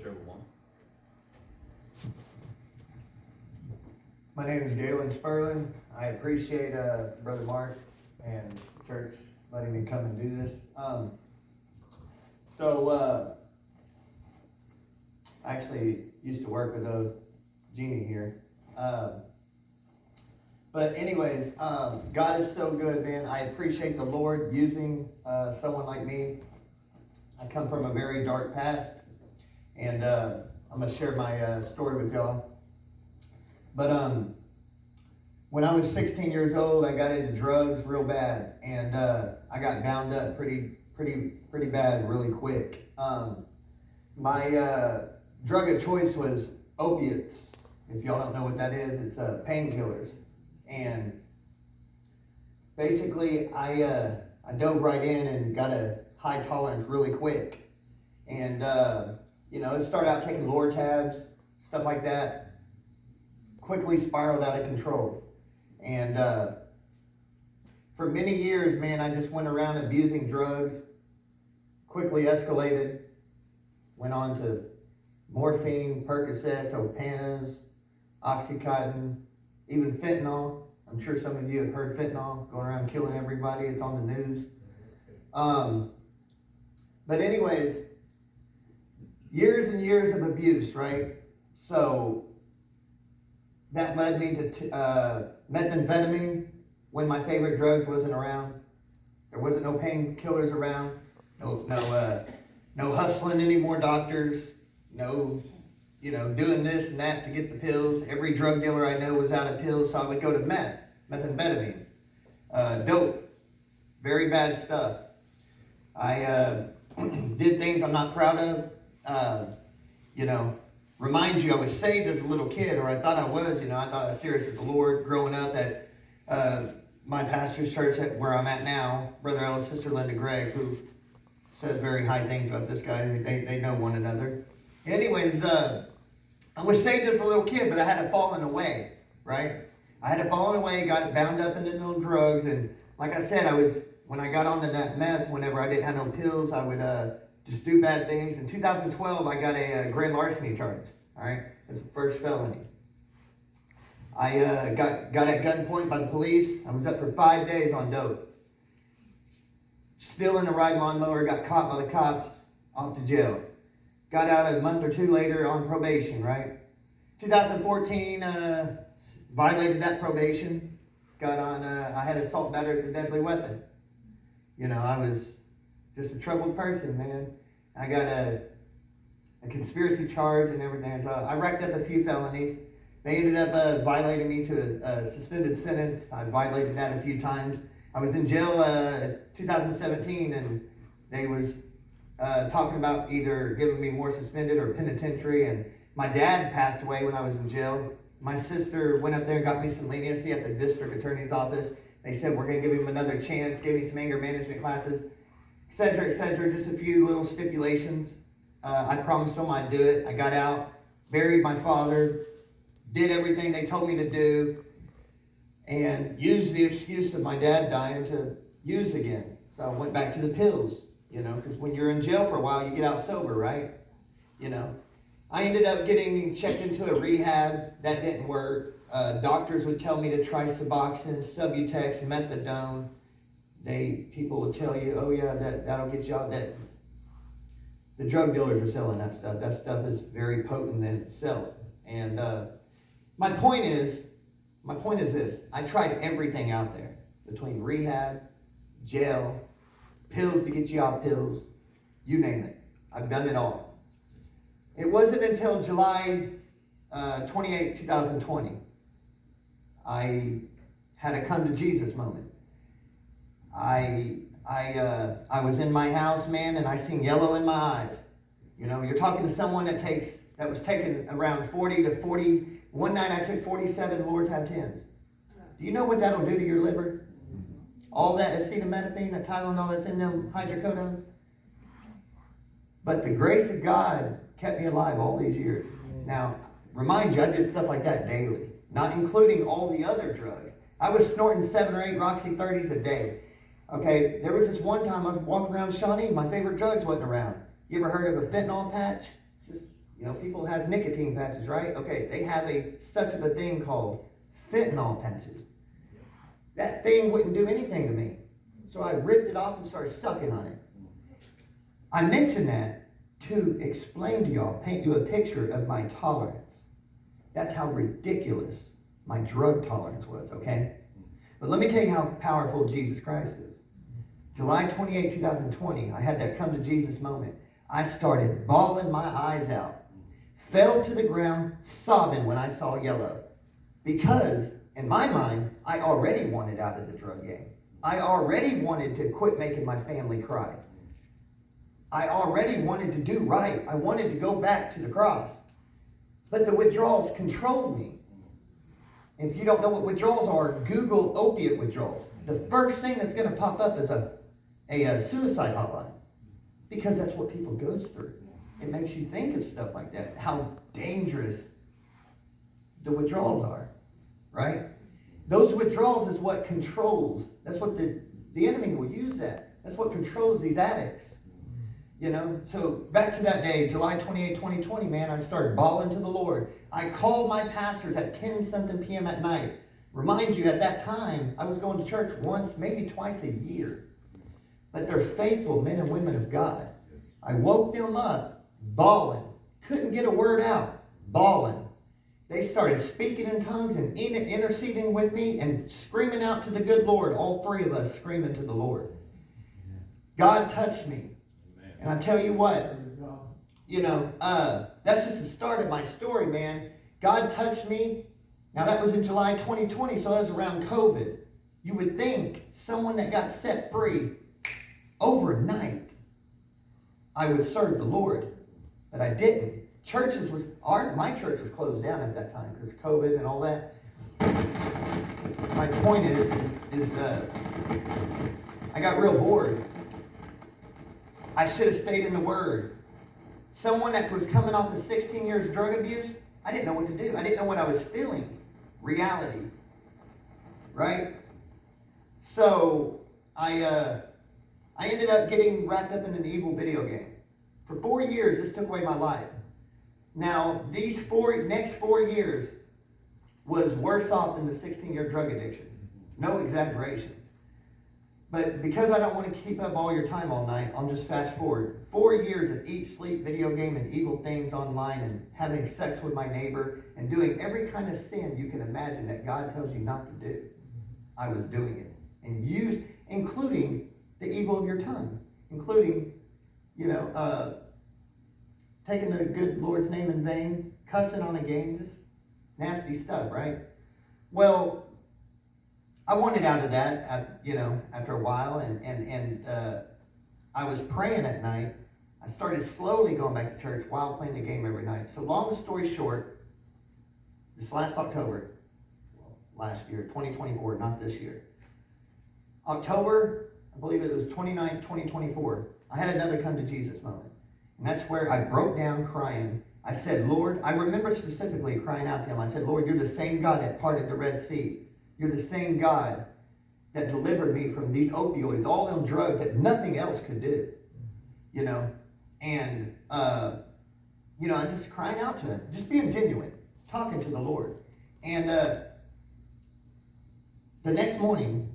whichever one. My name is Galen Sperlin. I appreciate Brother Mark and church letting me come and do this. I actually used to work with Jeannie here. But anyways, God is so good, man. I appreciate the Lord using someone like me. I come from a very dark past, and I'm going to share my story with y'all. But when I was 16 years old, I got into drugs real bad, and I got bound up pretty bad really quick. My drug of choice was opiates. If y'all don't know what that is, it's painkillers. And basically, I dove right in and got a high tolerance really quick. And, it started out taking Lortabs, stuff like that. Quickly spiraled out of control. And for many years, man, I just went around abusing drugs. Quickly escalated. Went on to morphine, Percocets, Opanas, Oxycontin, even fentanyl. I'm sure some of you have heard fentanyl going around killing everybody. It's on the news. But anyways, years and years of abuse, right? So that led me to methamphetamine when my favorite drugs wasn't around. There wasn't no painkillers around. No hustling anymore, doctors. No, doing this and that to get the pills. Every drug dealer I know was out of pills, so I would go to methamphetamine, dope, very bad stuff. I did things I'm not proud of. Remind you, I was saved as a little kid, or I thought I was. I thought I was serious with the Lord growing up at my pastor's church where I'm at now. Brother Ellis, Sister Linda Gregg, who says very high things about this guy. They know one another. Anyways, I was saved as a little kid, but I had fallen away, right? I had fallen away, got bound up in the little drugs, and like I said, when I got onto that meth, whenever I didn't have no pills, I would just do bad things. In 2012, I got a grand larceny charge, all right? It's the first felony. I got at gunpoint by the police. I was up for 5 days on dope. Still in the ride lawnmower, got caught by the cops, off to jail. Got out a month or two later on probation, right? 2014, violated that probation. Got on, I had assault battery with a deadly weapon. I was just a troubled person, man. I got a conspiracy charge and everything. So I racked up a few felonies. They ended up violating me to a suspended sentence. I violated that a few times. I was in jail 2017, and they was talking about either giving me more suspended or penitentiary. And my dad passed away when I was in jail. My sister went up there and got me some leniency at the district attorney's office. They said, we're going to give him another chance, gave me some anger management classes, et cetera, just a few little stipulations. I promised them I'd do it. I got out, buried my father, did everything they told me to do, and used the excuse of my dad dying to use again. So I went back to the pills, because when you're in jail for a while, you get out sober, right? I ended up getting checked into a rehab. That didn't work. Doctors would tell me to try Suboxone, Subutex, Methadone. People would tell you, oh yeah, that'll get you out. That the drug dealers are selling that stuff. That stuff is very potent in itself. And my point is this: I tried everything out there between rehab, jail, pills to get you off pills, you name it. I've done it all. It wasn't until July 28, 2020, I had a come to Jesus moment. I was in my house, man, and I seen yellow in my eyes. You're talking to someone that was taking around 40 to 40. One night I took 47 Lortab 10s. Do you know what that'll do to your liver? All that acetaminophen, that Tylenol that's in them hydrocodones. But the grace of God kept me alive all these years. Now, remind you, I did stuff like that daily, not including all the other drugs. I was snorting 7 or 8 Roxy 30s a day. Okay, there was this one time I was walking around Shawnee, my favorite drugs wasn't around. You ever heard of a fentanyl patch? Just, You know, people has nicotine patches, right? Okay, they have such of a thing called fentanyl patches. That thing wouldn't do anything to me. So I ripped it off and started sucking on it. I mention that to explain to y'all, paint you a picture of my tolerance. That's how ridiculous my drug tolerance was, okay? But let me tell you how powerful Jesus Christ is. July 28, 2020, I had that come to Jesus moment. I started bawling my eyes out. Fell to the ground, sobbing when I saw yellow. Because, in my mind, I already wanted out of the drug game. I already wanted to quit making my family cry. I already wanted to do right. I wanted to go back to the cross. But the withdrawals controlled me. If you don't know what withdrawals are, Google opiate withdrawals. The first thing that's going to pop up is a suicide hotline. Because that's what people go through. It makes you think of stuff like that. How dangerous the withdrawals are. Right? Those withdrawals is what controls. That's what the enemy will use that. That's what controls these addicts. You know, so back to that day, July 28, 2020, man, I started bawling to the Lord. I called my pastors at 10-something p.m. at night. Remind you, at that time, I was going to church once, maybe twice a year. But they're faithful men and women of God. I woke them up, bawling. Couldn't get a word out, bawling. They started speaking in tongues and interceding with me and screaming out to the good Lord. All three of us screaming to the Lord. God touched me. And I tell you what, you know, that's just the start of my story, man. God touched me. Now that was in July 2020, so that was around COVID. You would think someone that got set free overnight, I would serve the Lord, but I didn't. My church was closed down at that time because COVID and all that. My point is I got real bored. I should have stayed in the Word. Someone that was coming off of 16 years drug abuse, I didn't know what to do. I didn't know what I was feeling. Reality. Right? So, I ended up getting wrapped up in an evil video game. For 4 years, this took away my life. Now, these next 4 years was worse off than the 16-year drug addiction. No exaggeration. But because I don't want to keep up all your time all night, I'll just fast forward. 4 years of eat, sleep, video game, and evil things online, and having sex with my neighbor, and doing every kind of sin you can imagine that God tells you not to do. I was doing it. And including the evil of your tongue. Including, taking the good Lord's name in vain, cussing on a game, just nasty stuff, right? Well, I wanted out of that, after a while, and I was praying at night. I started slowly going back to church while playing the game every night. So long story short, this last October, last year, 2024, not this year. October, I believe it was 29th, 2024, I had another come to Jesus moment. And that's where I broke down crying. I said, Lord, I remember specifically crying out to him. I said, Lord, you're the same God that parted the Red Sea. You're the same God that delivered me from these opioids, all them drugs that nothing else could do. And, I just crying out to him, just being genuine, talking to the Lord. And the next morning,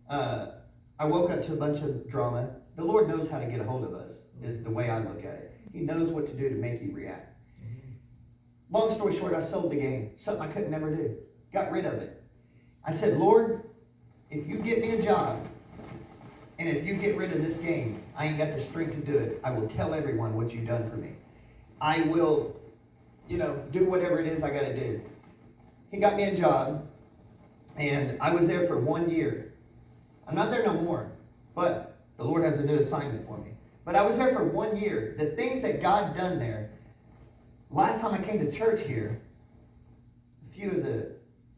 I woke up to a bunch of drama. The Lord knows how to get a hold of us, is the way I look at it. He knows what to do to make you react. Long story short, I sold the game, something I could never do. Got rid of it. I said, Lord, if you get me a job, and if you get rid of this game, I ain't got the strength to do it. I will tell everyone what you've done for me. I will, do whatever it is I got to do. He got me a job, and I was there for 1 year. I'm not there no more, but the Lord has a new assignment for me. But I was there for 1 year. The things that God done there, last time I came to church here, a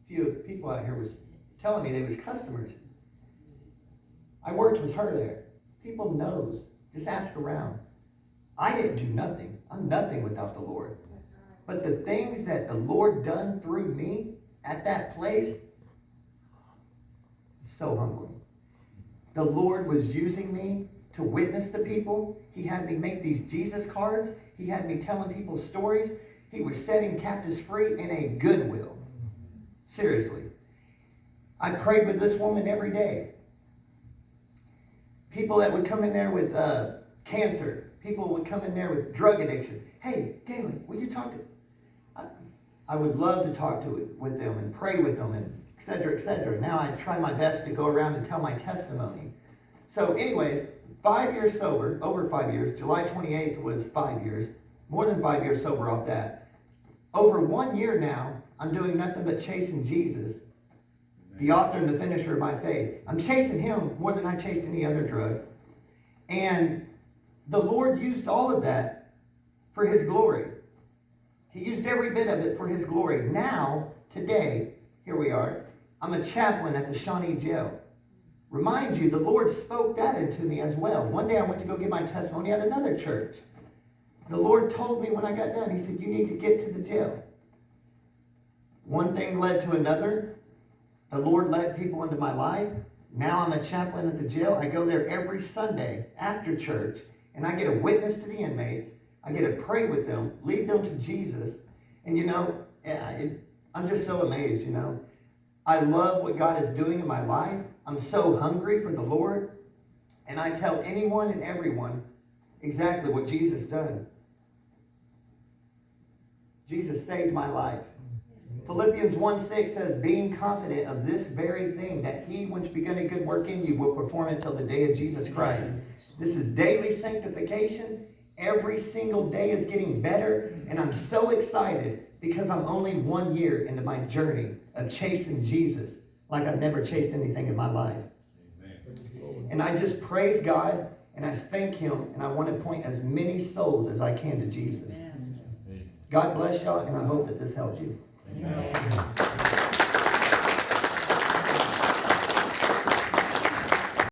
few people out here was telling me they was customers. I worked with her there. People knows. Just ask around. I didn't do nothing. I'm nothing without the Lord. But the things that the Lord done through me at that place, so humbling. The Lord was using me to witness to people. He had me make these Jesus cards. He had me telling people stories. He was setting captives free in a goodwill. Seriously. I prayed with this woman every day. People that would come in there with cancer. People would come in there with drug addiction. Hey, Galen, will you talk to... I would love to talk with them and pray with them and et cetera, et cetera. Now I try my best to go around and tell my testimony. So anyways, 5 years sober, over 5 years. July 28th was 5 years. More than 5 years sober off that. Over 1 year now, I'm doing nothing but chasing Jesus, the author and the finisher of my faith. I'm chasing him more than I chased any other drug. And the Lord used all of that for his glory. He used every bit of it for his glory. Now, today, here we are. I'm a chaplain at the Shawnee jail. Remind you, the Lord spoke that into me as well. One day I went to go give my testimony at another church. The Lord told me when I got done, he said, you need to get to the jail. One thing led to another. The Lord led people into my life. Now I'm a chaplain at the jail. I go there every Sunday after church, and I get to witness to the inmates. I get to pray with them, lead them to Jesus. And you know, I'm just so amazed, you know. I love what God is doing in my life. I'm so hungry for the Lord. And I tell anyone and everyone exactly what Jesus done. Jesus saved my life. Philippians 1:6 says, being confident of this very thing, that he which begun a good work in you will perform it till the day of Jesus Christ. This is daily sanctification. Every single day is getting better. And I'm so excited because I'm only 1 year into my journey of chasing Jesus like I've never chased anything in my life. Amen. And I just praise God and I thank him, and I want to point as many souls as I can to Jesus. Amen. God bless y'all, and I hope that this helps you. Amen.